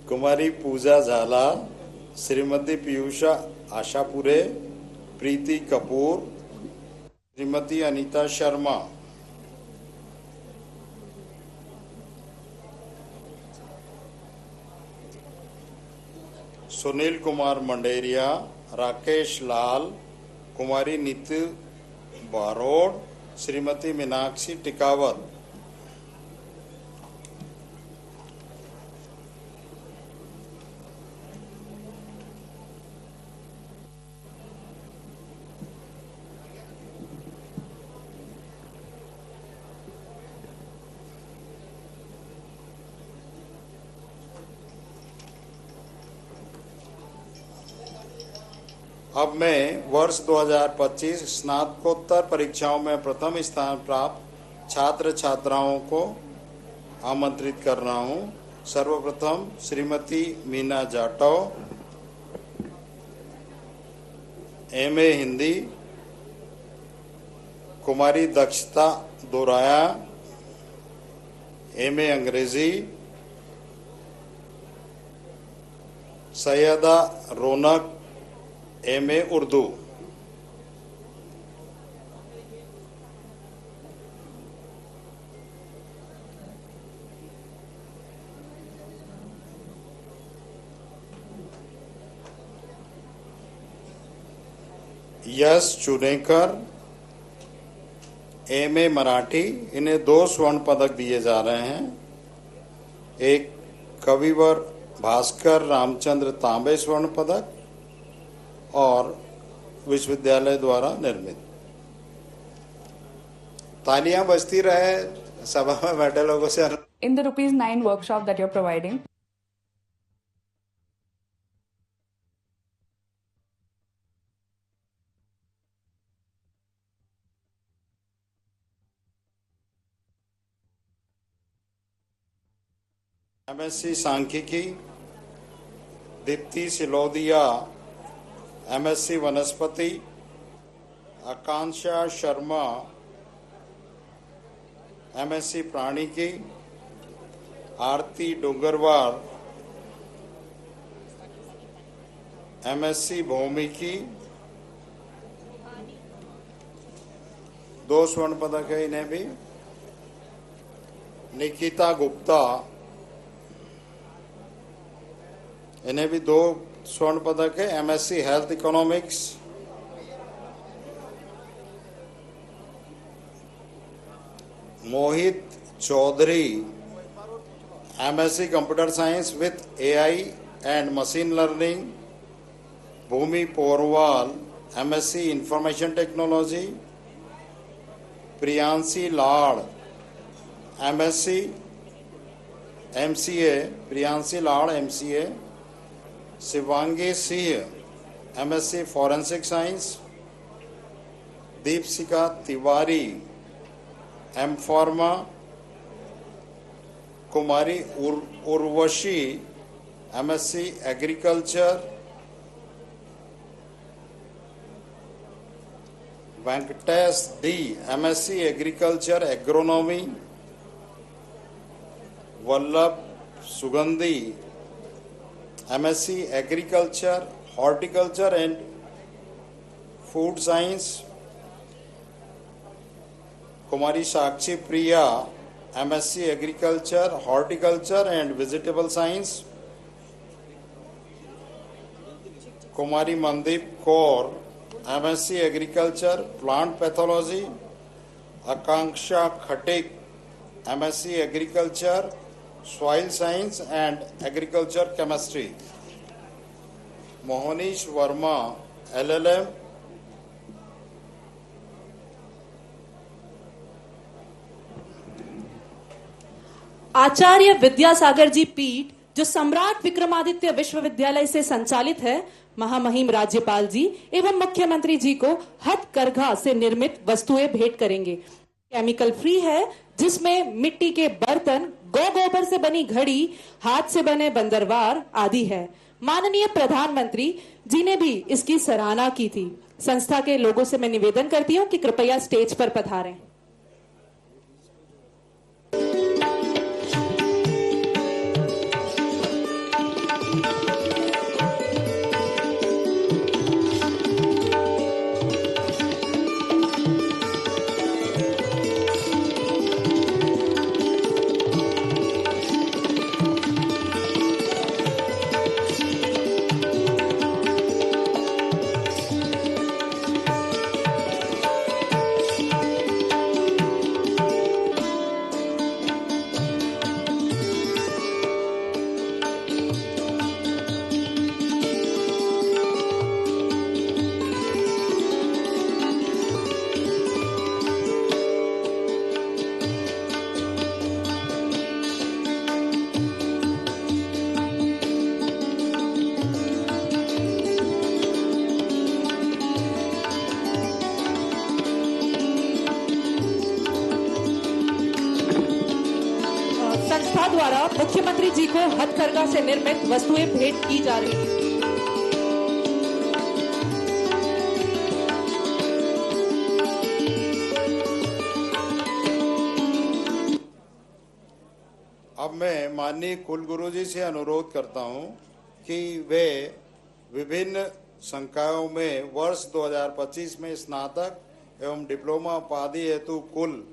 कुमारी पूजा झाला, श्रीमती पीयूषा आशापुरे, प्रीति कपूर, श्रीमती अनीता शर्मा। सुनील कुमार मंडेरिया, राकेश लाल, कुमारी नीतू बारोड़, श्रीमती मीनाक्षी टिकावत। अब मैं वर्ष 2025 स्नातकोत्तर परीक्षाओं में प्रथम स्थान प्राप्त छात्र छात्राओं को आमंत्रित कर रहा हूं। सर्वप्रथम श्रीमती मीना जाटव, एमए हिंदी, कुमारी दक्षता दोराया, एमए अंग्रेजी, सैयदा रौनक, एमए उर्दू। यश चुनेकर, एमए मराठी। इन्हें 2 स्वर्ण पदक दिए जा रहे हैं। एक कविवर भास्कर रामचंद्र तांबे स्वर्ण पदक और विश्वविद्यालय द्वारा निर्मित। तालियां बजती रहे सभा में बैठे लोगों से। In the ₹9 workshop that you're providing, MSc सांख्यिकी दीप्ति सिलोदिया, एमएससी वनस्पति आकांक्षा शर्मा, एमएससी प्राणिकी आरती डोंगरवार, एमएससी भौमिकी। 2 स्वर्ण पदक है इन्हें भी। निकिता गुप्ता, इन्हें भी 2 स्वर्ण पदक है, MSc health economics. Mohit Chaudhary, MSc computer science with AI and machine learning. Bhumi Porwal, MSc information technology. Priyanshi Lad, MSc MCA, Priyanshi Lad MCA. Shivangi Singh, MSc forensic science. Deepshika Tiwari, M Pharma. Kumari Urvashi, MSc agriculture. Venkatesh D, MSc agriculture agronomy. Vallabh Sugandhi, MSc agriculture horticulture and food science. Kumari Sakshi Priya, MSc agriculture horticulture and vegetable science. Kumari Mandeep Kaur, MSc agriculture plant pathology. Akanksha Khatik, MSc agriculture soil science and agriculture chemistry. Mohnish Verma, LLM. Acharya Vidyasagar ji Peeth, जो सम्राट विक्रमादित्य विश्वविद्यालय से संचालित है, महामहिम राज्यपाल जी एवं मुख्यमंत्री जी को हथकरघा से निर्मित वस्तुएं भेंट करेंगे। केमिकल फ्री है, जिसमें मिट्टी के बर्तन, गोबर से बनी घड़ी, हाथ से बने बंदरवार आदि है। माननीय प्रधानमंत्री जी ने भी इसकी सराहना की थी। संस्था के लोगों से मैं निवेदन करती हूं कि कृपया स्टेज पर पधारें। द्वारा मुख्यमंत्री जी को हथकरघा से निर्मित वस्तुएं भेंट की जा रही हैं। अब मैं माननीय कुलगुरु जी से अनुरोध करता हूं कि वे विभिन्न संकायों में वर्ष 2025 में स्नातक एवं डिप्लोमा उपाधि हेतु कुल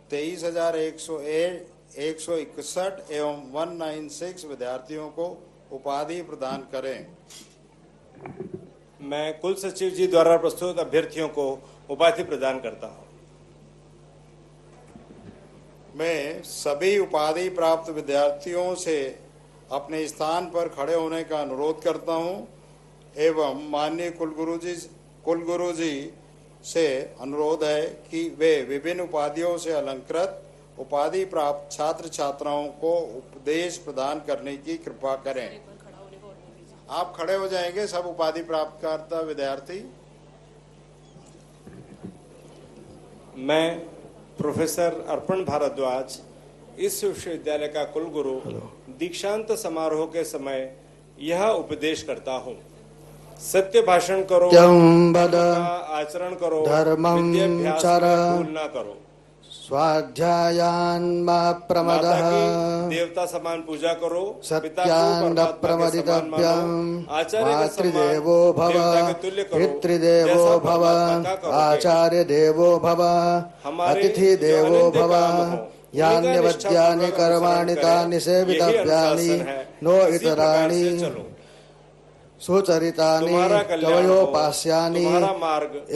23,161 एवं 196 विद्यार्थियों को उपाधि प्रदान करें। मैं कुल सचिव जी द्वारा प्रस्तुत अभ्यर्थियों को उपाधि प्रदान करता हूं। मैं सभी उपाधि प्राप्त विद्यार्थियों से अपने स्थान पर खड़े होने का अनुरोध करता हूं एवं माननीय कुलगुरु जी से अनुरोध है कि वे विभिन्न उपाधियों से अलंकृत उपाधि प्राप्त छात्र छात्राओं को उपदेश प्रदान करने की कृपा करें। आप खड़े हो जाएंगे सब उपाधि प्राप्तकर्ता विद्यार्थी। मैं प्रोफेसर अर्पण भारद्वाज इस विश्वविद्यालय का कुलगुरु दीक्षांत समारोह के समय यह उपदेश करता हूँ। सत्य भाषण करो, आचरण करो, विद्याभ्यास में भूल न करो, स्वाध्यायान् मा प्रमदः, देवता समान पूजा करो, सत्यान् प्रमदितव्यम्, मातृदेवो भव, पितृदेवो भव, आचार्य देवो भव, अतिथि देवो भव, यान्यवद्यानि कर्माणि तानि सेवितव्यानि, नो इतराणि सुचरितानि कवयोपास्यानि,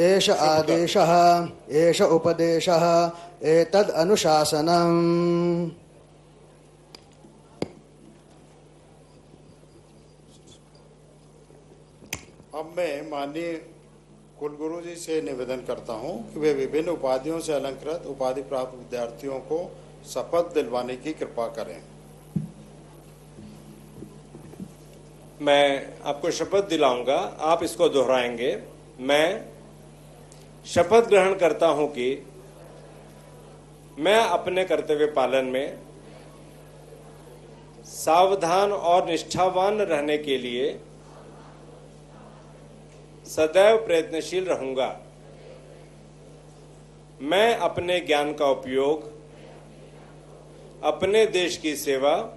एष आदेशः एष उपदेशः एतद् अनुशासनम्। अब मैं माननीय कुलगुरु जी से निवेदन करता हूं कि वे विभिन्न उपाधियों से अलंकृत उपाधि प्राप्त विद्यार्थियों को शपथ दिलवाने की कृपा करें। मैं आपको शपथ दिलाऊंगा, आप इसको दोहराएंगे। मैं शपथ ग्रहण करता हूं कि मैं अपने कर्तव्य पालन में सावधान और निष्ठावान रहने के लिए सदैव प्रयत्नशील रहूंगा। मैं अपने ज्ञान का उपयोग अपने देश की सेवा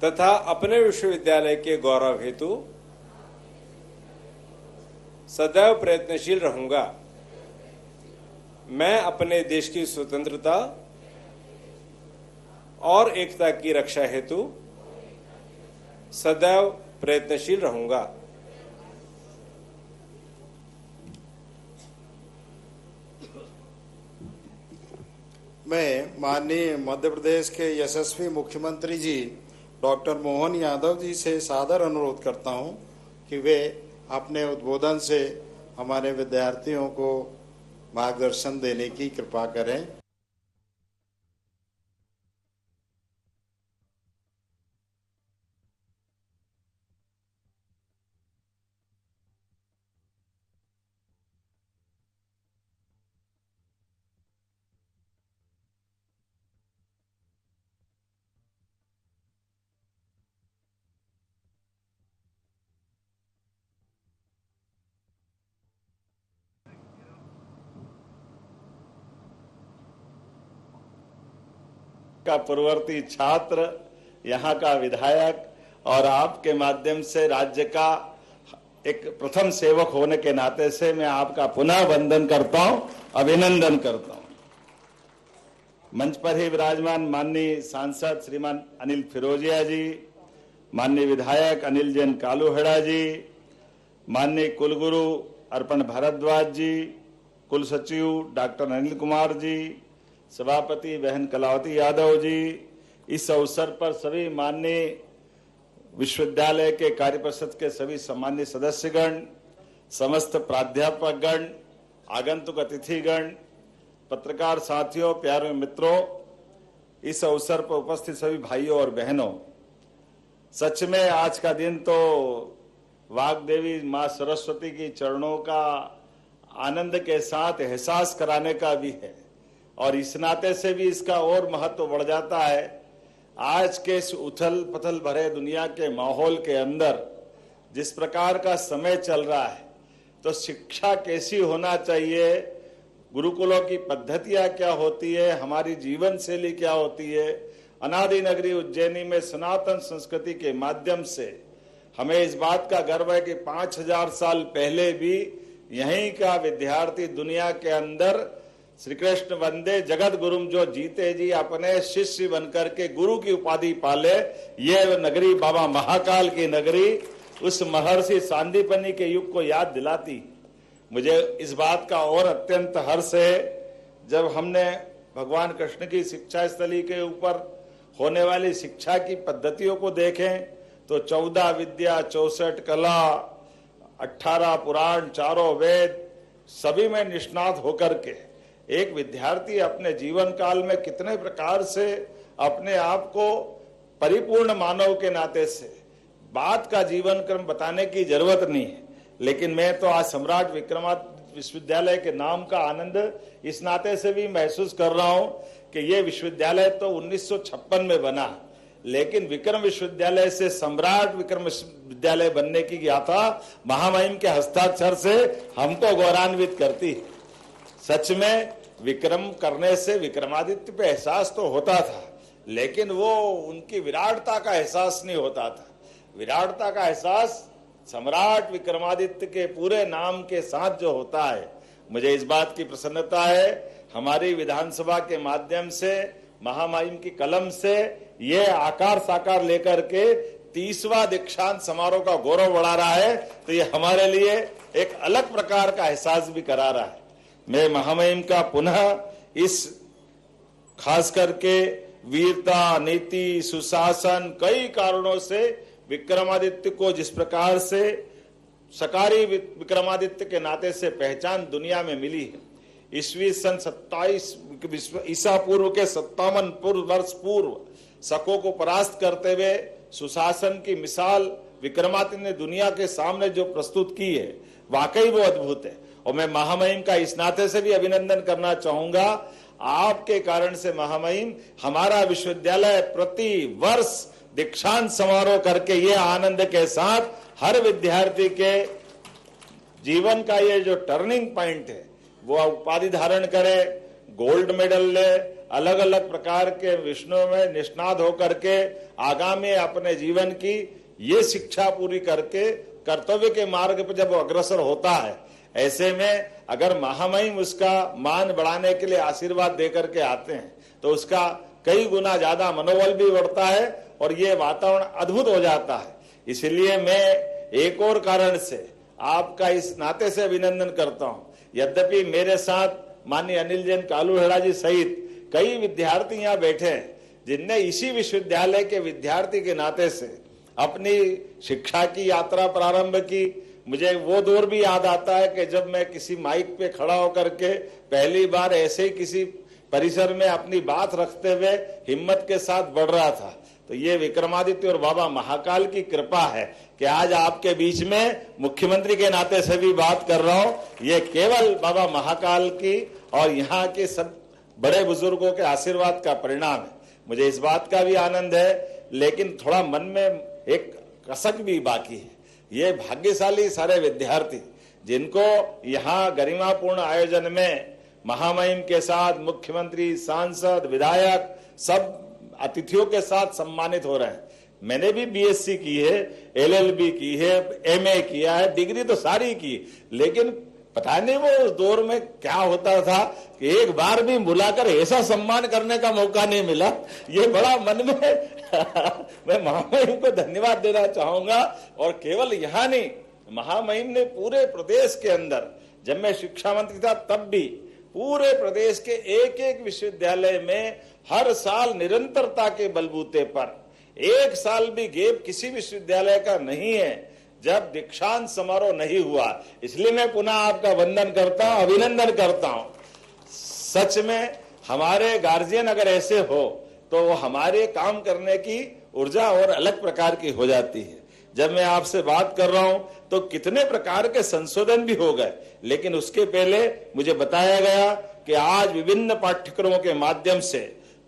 तथा अपने विश्वविद्यालय के गौरव हेतु सदैव प्रयत्नशील रहूंगा। मैं अपने देश की स्वतंत्रता और एकता की रक्षा हेतु सदैव प्रयत्नशील रहूंगा। मैं माननीय मध्य प्रदेश के यशस्वी मुख्यमंत्री जी डॉक्टर मोहन यादव जी से सादर अनुरोध करता हूं कि वे अपने उद्बोधन से हमारे विद्यार्थियों को मार्गदर्शन देने की कृपा करें। का पूर्ववर्ती छात्र, यहाँ का विधायक और आपके माध्यम से राज्य का एक प्रथम सेवक होने के नाते से मैं आपका पुनः वंदन करता हूं, अभिनंदन करता हूं। मंच पर ही विराजमान माननीय सांसद श्रीमान अनिल फिरोजिया जी, माननीय विधायक अनिल जैन कालूहेड़ा जी, माननीय कुलगुरु अर्पण भारद्वाज जी, कुल सचिव डॉक्टर अनिल कुमार जी, सभापति बहन कलावती यादव जी, इस अवसर पर सभी माननीय विश्वविद्यालय के कार्य परिषद के सभी सम्मान्य सदस्यगण, समस्त प्राध्यापकगण, आगंतुक अतिथिगण, पत्रकार साथियों, प्यारे मित्रों, इस अवसर पर उपस्थित सभी भाइयों और बहनों, सच में आज का दिन तो वाग्देवी मां सरस्वती की चरणों का आनंद के साथ एहसास कराने का भी है और इस नाते से भी इसका और महत्व बढ़ जाता है आज के इस उथल पथल भरे दुनिया के माहौल के अंदर जिस प्रकार का समय चल रहा है, तो शिक्षा कैसी होना चाहिए, गुरुकुलों की पद्धतियां क्या होती है, हमारी जीवन शैली क्या होती है, अनादि नगरी उज्जैनी में सनातन संस्कृति के माध्यम से हमें इस बात का गर्व है कि 5000 साल पहले भी यहीं का विद्यार्थी दुनिया के अंदर श्री कृष्ण वंदे जगत गुरुम जो जीते जी अपने शिष्य बनकर के गुरु की उपाधि पाले। ये नगरी बाबा महाकाल की नगरी उस महर्षि सांदीपनि के युग को याद दिलाती। मुझे इस बात का और अत्यंत हर्ष है जब हमने भगवान कृष्ण की शिक्षा स्थली के ऊपर होने वाली शिक्षा की पद्धतियों को देखें तो 14 विद्या, 64 कला, 18 पुराण, 4 वेद, सभी में निष्णात होकर के एक विद्यार्थी अपने जीवन काल में कितने प्रकार से अपने आप को परिपूर्ण मानव के नाते से बात का जीवन क्रम बताने की जरूरत नहीं है। लेकिन मैं तो आज सम्राट विक्रमादित्य विश्वविद्यालय के नाम का आनंद इस नाते से भी महसूस कर रहा हूं कि ये विश्वविद्यालय तो 1956 में बना, लेकिन विक्रम विश्वविद्यालय से सम्राट विक्रम विश्वविद्यालय बनने की गाथा महामहिम के हस्ताक्षर से हमको गौरवान्वित करती है। सच में विक्रम करने से विक्रमादित्य पे एहसास तो होता था, लेकिन वो उनकी विराटता का एहसास नहीं होता था। विराटता का एहसास सम्राट विक्रमादित्य के पूरे नाम के साथ जो होता है, मुझे इस बात की प्रसन्नता है हमारी विधानसभा के माध्यम से महामहिम की कलम से ये आकार साकार लेकर के 30वां दीक्षांत समारोह का गौरव बढ़ा रहा है, तो ये हमारे लिए एक अलग प्रकार का एहसास भी करा रहा है। मैं महामहिम का पुनः इस खास करके वीरता, नीति, सुशासन, कई कारणों से विक्रमादित्य को जिस प्रकार से सकारी विक्रमादित्य के नाते से पहचान दुनिया में मिली है, ईस्वी सन 27 ईसा पूर्व के 57 वर्ष पूर्व शकों को परास्त करते हुए सुशासन की मिसाल विक्रमादित्य ने दुनिया के सामने जो प्रस्तुत की है, वाकई वो अद्भुत है। और मैं महामहिम का इस नाते से भी अभिनंदन करना चाहूंगा। आपके कारण से महामहिम हमारा विश्वविद्यालय प्रति वर्ष दीक्षांत समारोह करके ये आनंद के साथ हर विद्यार्थी के जीवन का ये जो टर्निंग पॉइंट है वो उपाधि धारण करे, गोल्ड मेडल ले, अलग अलग प्रकार के विषयों में निष्णात होकर के आगामी अपने जीवन की ये शिक्षा पूरी करके कर्तव्य के मार्ग पर जब अग्रसर होता है, ऐसे में अगर महामहिम उसका मान बढ़ाने के लिए आशीर्वाद देकर के आते हैं तो उसका कई गुना ज्यादा मनोबल भी बढ़ता है और ये वातावरण अद्भुत हो जाता है। इसलिए मैं एक और कारण से आपका इस नाते से अभिनंदन करता हूं। यद्यपि मेरे साथ माननीय अनिल जैन कालूहेड़ा जी सहित कई विद्यार्थी यहाँ बैठे हैं जिनने इसी विश्वविद्यालय के विद्यार्थी के नाते से अपनी शिक्षा की यात्रा प्रारंभ की। मुझे वो दौर भी याद आता है कि जब मैं किसी माइक पे खड़ा होकर के पहली बार ऐसे ही किसी परिसर में अपनी बात रखते हुए हिम्मत के साथ बढ़ रहा था, तो ये विक्रमादित्य और बाबा महाकाल की कृपा है कि आज आपके बीच में मुख्यमंत्री के नाते से भी बात कर रहा हूं। ये केवल बाबा महाकाल की और यहाँ के सब बड़े बुजुर्गों के आशीर्वाद का परिणाम है। मुझे इस बात का भी आनंद है, लेकिन थोड़ा मन में एक कसक भी बाकी है। ये भाग्यशाली सारे विद्यार्थी जिनको यहाँ गरिमापूर्ण आयोजन में महामहिम के साथ मुख्यमंत्री, सांसद, विधायक सब अतिथियों के साथ सम्मानित हो रहे हैं। मैंने भी बीएससी की है, एलएलबी की है, एमए किया है, डिग्री तो सारी की, लेकिन पता नहीं वो उस दौर में क्या होता था कि एक बार भी बुलाकर ऐसा सम्मान करने का मौका नहीं मिला। ये बड़ा मन में मैं महामहिम को धन्यवाद देना चाहूंगा। और केवल यहाँ नहीं, महामहिम ने पूरे प्रदेश के अंदर, जब मैं शिक्षा मंत्री था तब भी पूरे प्रदेश के एक एक विश्वविद्यालय में हर साल निरंतरता के बलबूते पर एक साल भी गैप किसी विश्वविद्यालय का नहीं है जब दीक्षांत समारोह नहीं हुआ। इसलिए मैं पुनः आपका वंदन करता हूं, अभिनंदन करता हूं। सच में हमारे गार्जियन अगर ऐसे हो तो हमारे काम करने की ऊर्जा और अलग प्रकार की हो जाती है। जब मैं आपसे बात कर रहा हूं तो कितने प्रकार के संशोधन भी हो गए, लेकिन उसके पहले मुझे बताया गया कि आज विभिन्न पाठ्यक्रमों के माध्यम से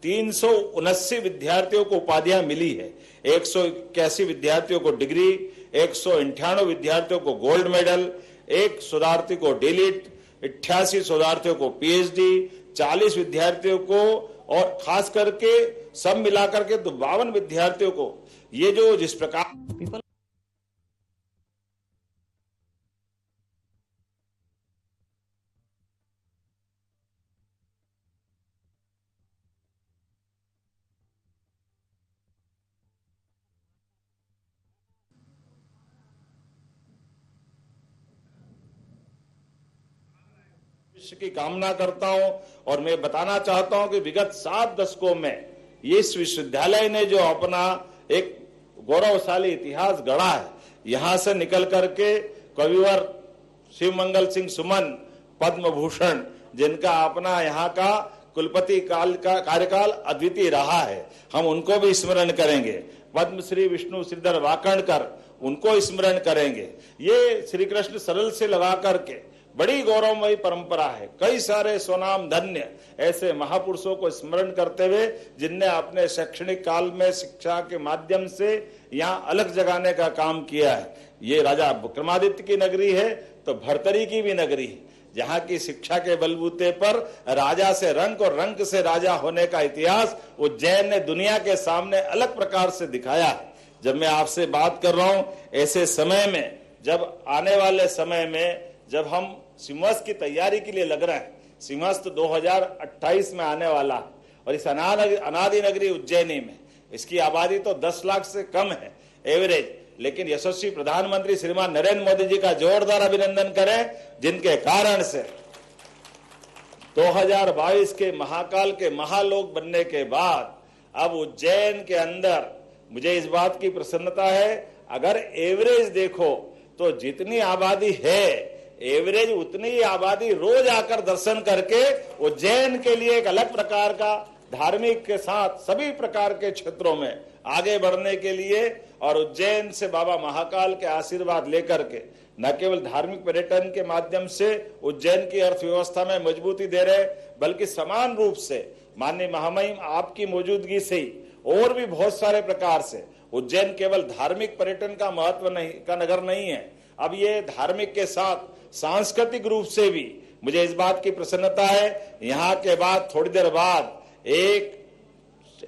379 विद्यार्थियों को उपाधियां मिली है। 181 विद्यार्थियों को डिग्री, 198 विद्यार्थियों को गोल्ड मेडल, 1 शोधार्थी को डीलिट, 88 शोधार्थियों को पीएचडी, 40 विद्यार्थियों को और खास करके सब मिलाकर के 52 विद्यार्थियों को ये जो जिस प्रकार की कामना करता हूं और मैं बताना चाहता हूं कि विगत 7 दशकों में इस विश्वविद्यालय ने जो अपना एक गौरवशाली इतिहास गढ़ा है, यहां से निकल करके कविवर शिवमंगल सिंह सुमन पद्म भूषण, जिनका अपना यहाँ का कुलपति काल का कार्यकाल अद्वितीय रहा है, हम उनको भी स्मरण करेंगे। पद्मश्री विष्णु श्रीधर वाकणकर, उनको स्मरण करेंगे। ये श्री कृष्ण सरल से लगा करके बड़ी गौरवमयी परंपरा है। कई सारे स्वनाम धन्य ऐसे महापुरुषों को स्मरण करते हुए जिनने अपने शैक्षणिक काल में शिक्षा के माध्यम से यहाँ अलग जगाने का काम किया है। ये राजा विक्रमादित्य की नगरी है तो भर्तरी की भी नगरी है, जहाँ की शिक्षा के बलबूते पर राजा से रंक और रंक से राजा होने का इतिहास उज्जैन ने दुनिया के सामने अलग प्रकार से दिखाया है। जब मैं आपसे बात कर रहा हूं ऐसे समय में, जब आने वाले समय में जब हम सिंहस्थ की तैयारी के लिए लग रहे हैं, सिंहस्थ 2028 में आने वाला है और इस अनादि नगरी उज्जैनी में इसकी आबादी तो 10 लाख से कम है एवरेज, लेकिन यशस्वी प्रधानमंत्री श्रीमान नरेंद्र मोदी जी का जोरदार अभिनंदन करें, जिनके कारण से 2022 के महाकाल के महालोक बनने के बाद अब उज्जैन के अंदर मुझे इस बात की प्रसन्नता है, अगर एवरेज देखो तो जितनी आबादी है एवरेज उतनी ही आबादी रोज आकर दर्शन करके उज्जैन के लिए एक अलग प्रकार का धार्मिक के साथ सभी प्रकार के क्षेत्रों में आगे बढ़ने के लिए और उज्जैन से बाबा महाकाल के आशीर्वाद लेकर के न केवल धार्मिक पर्यटन के माध्यम से उज्जैन की अर्थव्यवस्था में मजबूती दे रहे, बल्कि समान रूप से माननीय महामहिम आपकी मौजूदगी से ही और भी बहुत सारे प्रकार से उज्जैन केवल धार्मिक पर्यटन का महत्व नहीं का नगर नहीं है, अब ये धार्मिक के साथ सांस्कृतिक रूप से भी मुझे इस बात की प्रसन्नता है। यहाँ के बाद थोड़ी देर बाद एक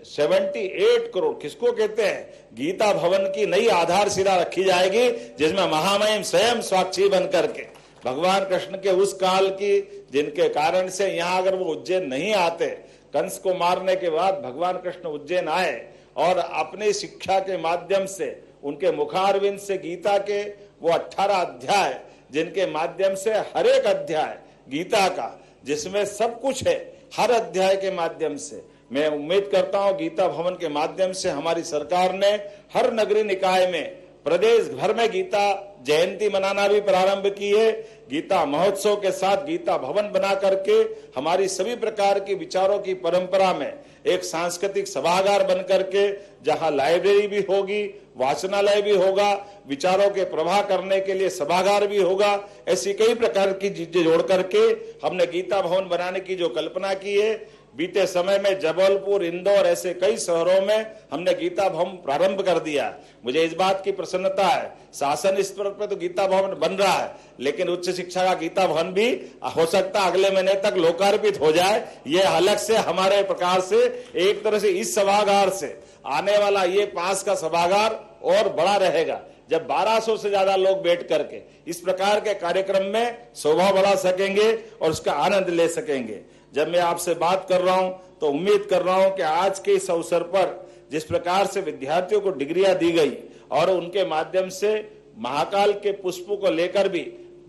78 करोड़ किसको कहते हैं गीता भवन की नई आधारशिला रखी जाएगी, जिसमें महामहिम स्वयं साक्षी बन करके भगवान कृष्ण के उस काल की जिनके कारण से यहाँ अगर वो उज्जैन नहीं आते, कंस को मारने के बाद भगवान कृष्ण उज्जैन आए और अपनी शिक्षा के माध्यम से उनके मुखारविंद से गीता के वो 18 अध्याय जिनके माध्यम से हर एक अध्याय गीता का जिसमें सब कुछ है, हर अध्याय के माध्यम से मैं उम्मीद करता हूं गीता भवन के माध्यम से हमारी सरकार ने हर नगरीय निकाय में प्रदेश भर में गीता जयंती मनाना भी प्रारंभ की है। गीता महोत्सव के साथ गीता भवन बना करके हमारी सभी प्रकार की विचारों की परंपरा में एक सांस्कृतिक सभागार बन करके जहां लाइब्रेरी भी होगी, वाचनालय भी होगा, विचारों के प्रवाह करने के लिए सभागार भी होगा, ऐसी कई प्रकार की चीजें जोड़ करके हमने गीता भवन बनाने की जो कल्पना की है। बीते समय में जबलपुर, इंदौर ऐसे कई शहरों में हमने गीता भवन प्रारंभ कर दिया। मुझे इस बात की प्रसन्नता है, शासन स्तर पर तो गीता भवन बन रहा है, लेकिन उच्च शिक्षा का गीता भवन भी हो सकता अगले महीने तक लोकार्पित हो जाए। ये अलग से हमारे प्रकार से एक तरह से इस सभागार से आने वाला ये पास का सभागार और बड़ा रहेगा, जब 1200 से ज्यादा लोग बैठ करके इस प्रकार के कार्यक्रम में शोभा बढ़ा सकेंगे और उसका आनंद ले सकेंगे। जब मैं आपसे बात कर रहा हूं तो उम्मीद कर रहा हूं कि आज के इस अवसर पर जिस प्रकार से विद्यार्थियों को डिग्रियां दी गई और उनके माध्यम से महाकाल के पुष्पों को लेकर भी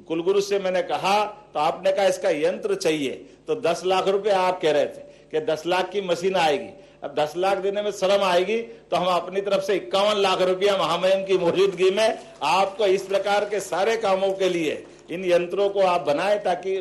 कुलगुरु से मैंने कहा तो आपने कहा इसका यंत्र चाहिए, तो 10 लाख रुपए आप कह रहे थे कि 10 लाख की मशीन आएगी। अब 10 लाख देने में शर्म आएगी तो हम अपनी तरफ से 51 लाख रुपया महामहिम की मौजूदगी में आपको इस प्रकार के सारे कामों के लिए इन यंत्रों को आप बनाए, ताकि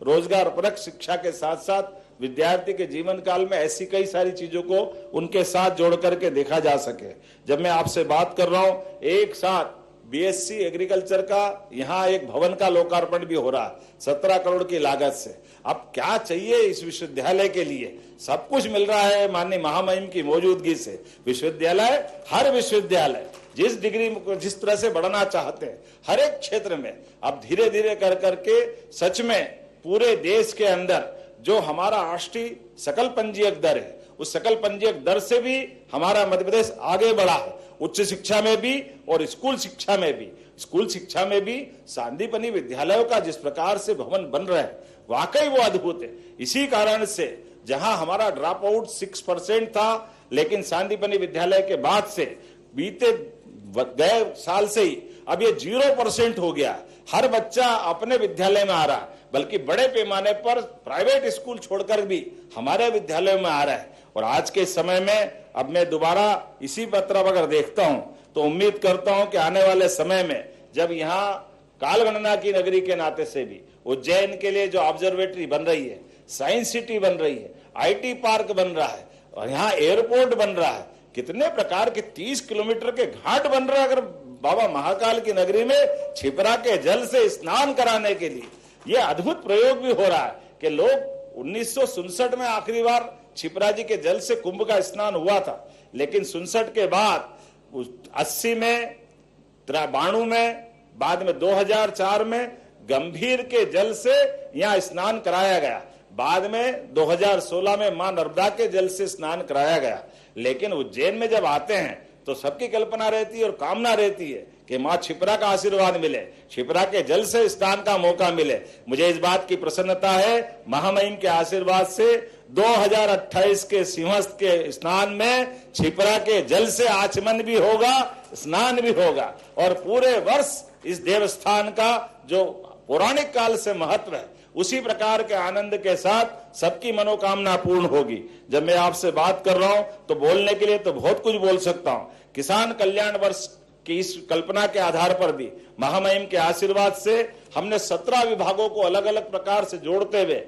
रोजगार परक शिक्षा के साथ साथ विद्यार्थी के जीवन काल में ऐसी कई सारी चीजों को उनके साथ जोड़ करके देखा जा सके। जब मैं आपसे बात कर रहा हूं, एक साथ बीएससी एग्रीकल्चर का यहाँ एक भवन का लोकार्पण भी हो रहा है 17 करोड़ की लागत से। अब क्या चाहिए इस विश्वविद्यालय के लिए? सब कुछ मिल रहा है माननीय महामहिम की मौजूदगी से। विश्वविद्यालय, हर विश्वविद्यालय जिस डिग्री जिस तरह से बढ़ना चाहते हैं हर एक क्षेत्र में, अब धीरे धीरे कर करके सच में पूरे देश के अंदर जो हमारा राष्ट्रीय सकल पंजीयक दर है, उस सकल पंजीयक दर से भी हमारा मध्य प्रदेश आगे बढ़ा है, उच्च शिक्षा में भी और स्कूल शिक्षा में भी। स्कूल शिक्षा में भी सांदीपनि विद्यालयों का जिस प्रकार से भवन बन रहे हैं, वाकई वो अद्भुत है। इसी कारण से जहां हमारा ड्रॉप आउट 6% था, लेकिन सांदीपनि विद्यालय के बाद से बीते गए साल से ही अब ये 0% हो गया। हर बच्चा अपने विद्यालय में आ रहा है, बल्कि बड़े पैमाने पर प्राइवेट स्कूल छोड़कर भी हमारे विद्यालय में आ रहा है। और आज के समय में अब मैं दोबारा इसी पत्र अगर देखता हूं तो उम्मीद करता हूं कि आने वाले समय में जब यहाँ कालगणना की नगरी के नाते से भी उज्जैन के लिए जो ऑब्जर्वेटरी बन रही है, साइंस सिटी बन रही है, आईटी पार्क बन रहा है और यहाँ एयरपोर्ट बन रहा है, कितने प्रकार के 30 किलोमीटर के घाट बन रहे हैं। अगर बाबा महाकाल की नगरी में छिपरा के जल से स्नान कराने के लिए ये अद्भुत प्रयोग भी हो रहा है कि लोग 1967 में आखिरी बार छिपरा जी के जल से कुंभ का स्नान हुआ था, लेकिन 67 के बाद 80 में, 92 में, बाद में 2004 में गंभीर के जल से यहाँ स्नान कराया गया। बाद में 2016 में मां नर्मदा के जल से स्नान कराया गया। लेकिन उज्जैन में जब आते हैं तो सबकी कल्पना रहती है और कामना रहती है कि मां छिपरा का आशीर्वाद मिले, छिपरा के जल से स्नान का मौका मिले। मुझे इस बात की प्रसन्नता है, महामहिम के आशीर्वाद से 2028 के सिंहस्थ के स्नान में छिपरा के जल से आचमन भी होगा, स्नान भी होगा और पूरे वर्ष इस देवस्थान का जो पौराणिक काल से महत्व है उसी प्रकार के आनंद के साथ सबकी मनोकामना पूर्ण होगी। जब मैं आपसे बात कर रहा हूं तो बोलने के लिए तो बहुत कुछ बोल सकता हूं। किसान कल्याण वर्ष की इस कल्पना के आधार पर भी महामहिम के आशीर्वाद से हमने 17 विभागों को अलग अलग प्रकार से जोड़ते हुए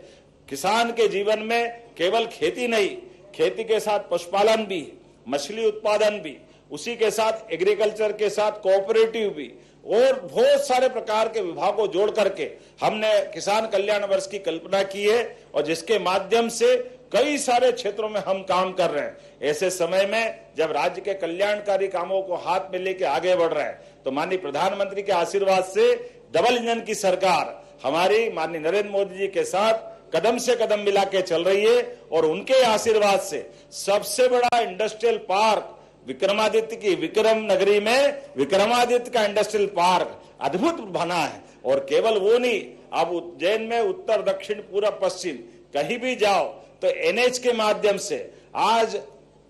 किसान के जीवन में केवल खेती नहीं, खेती के साथ पशुपालन भी, मछली उत्पादन भी, उसी के साथ एग्रीकल्चर के साथ कोऑपरेटिव भी और बहुत सारे प्रकार के विभागों जोड़ करके हमने किसान कल्याण वर्ष की कल्पना की है और जिसके माध्यम से कई सारे क्षेत्रों में हम काम कर रहे हैं। ऐसे समय में जब राज्य के कल्याणकारी कामों को हाथ में लेके आगे बढ़ रहे हैं तो माननीय प्रधानमंत्री के आशीर्वाद से डबल इंजन की सरकार हमारी माननीय नरेंद्र मोदी जी के साथ कदम से कदम मिला के चल रही है और उनके आशीर्वाद से सबसे बड़ा इंडस्ट्रियल पार्क विक्रमादित्य की विक्रम नगरी में विक्रमादित्य का इंडस्ट्रियल पार्क अद्भुत बना है। और केवल वो नहीं, अब उज्जैन में उत्तर दक्षिण पूर्व पश्चिम कहीं भी जाओ तो एनएच के माध्यम से आज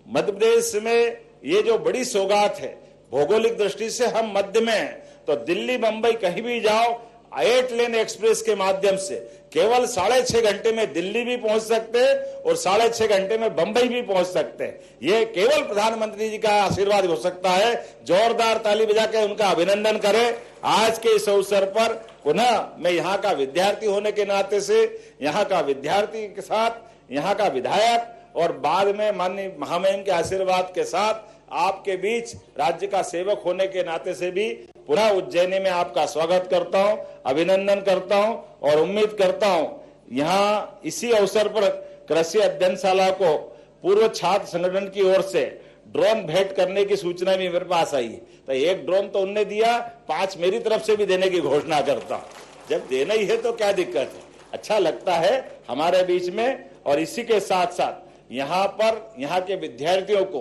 मध्य प्रदेश में ये जो बड़ी सौगात है, भौगोलिक दृष्टि से हम मध्य में हैं, तो दिल्ली मुंबई कहीं भी जाओ 8 लेन एक्सप्रेस के माध्यम से केवल 6.5 घंटे में दिल्ली भी पहुंच सकते हैं और 6.5 घंटे में बंबई भी पहुंच सकते हैं। ये केवल प्रधानमंत्री जी का आशीर्वाद हो सकता है। जोरदार ताली बजा के उनका अभिनंदन करें। आज के इस अवसर पर पुनः मैं यहाँ का विद्यार्थी होने के नाते से, यहाँ का विद्यार्थी के साथ यहाँ का विधायक और बाद में माननीय महामहिम के आशीर्वाद के साथ आपके बीच राज्य का सेवक होने के नाते से भी पुनः उज्जैनी में आपका स्वागत करता हूं, अभिनंदन करता हूं और उम्मीद करता हूं यहाँ इसी अवसर पर कृषि अध्ययनशाला को पूर्व छात्र संगठन की ओर से ड्रोन भेंट करने की सूचना भी मेरे पास आई है। तो एक ड्रोन तो उनने दिया, 5 मेरी तरफ से भी देने की घोषणा करता हूं। जब देना ही है तो क्या दिक्कत है, अच्छा लगता है हमारे बीच में। और इसी के साथ साथ यहाँ पर यहाँ के विद्यार्थियों को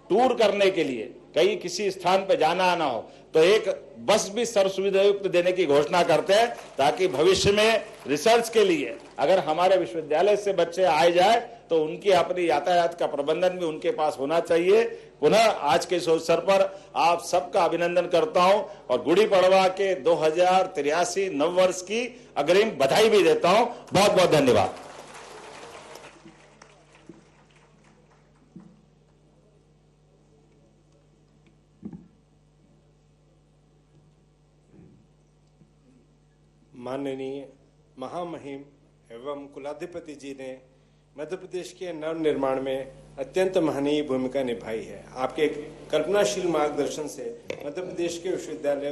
टूर करने के लिए कहीं किसी स्थान पर जाना आना हो तो एक बस भी सर्व सुविधा युक्त देने की घोषणा करते हैं, ताकि भविष्य में रिसर्च के लिए अगर हमारे विश्वविद्यालय से बच्चे आए जाए तो उनकी अपनी यातायात का प्रबंधन भी उनके पास होना चाहिए। पुनः आज के इस अवसर पर आप सबका अभिनंदन करता हूं और गुड़ी पड़वा के 2083 नव वर्ष की अग्रिम बधाई भी देता हूं। बहुत बहुत धन्यवाद। माननीय महामहिम एवं कुलाधिपति जी ने मध्य प्रदेश के नव निर्माण में अत्यंत महनीय भूमिका निभाई है। आपके कल्पनाशील मार्गदर्शन से मध्य प्रदेश के विश्वविद्यालय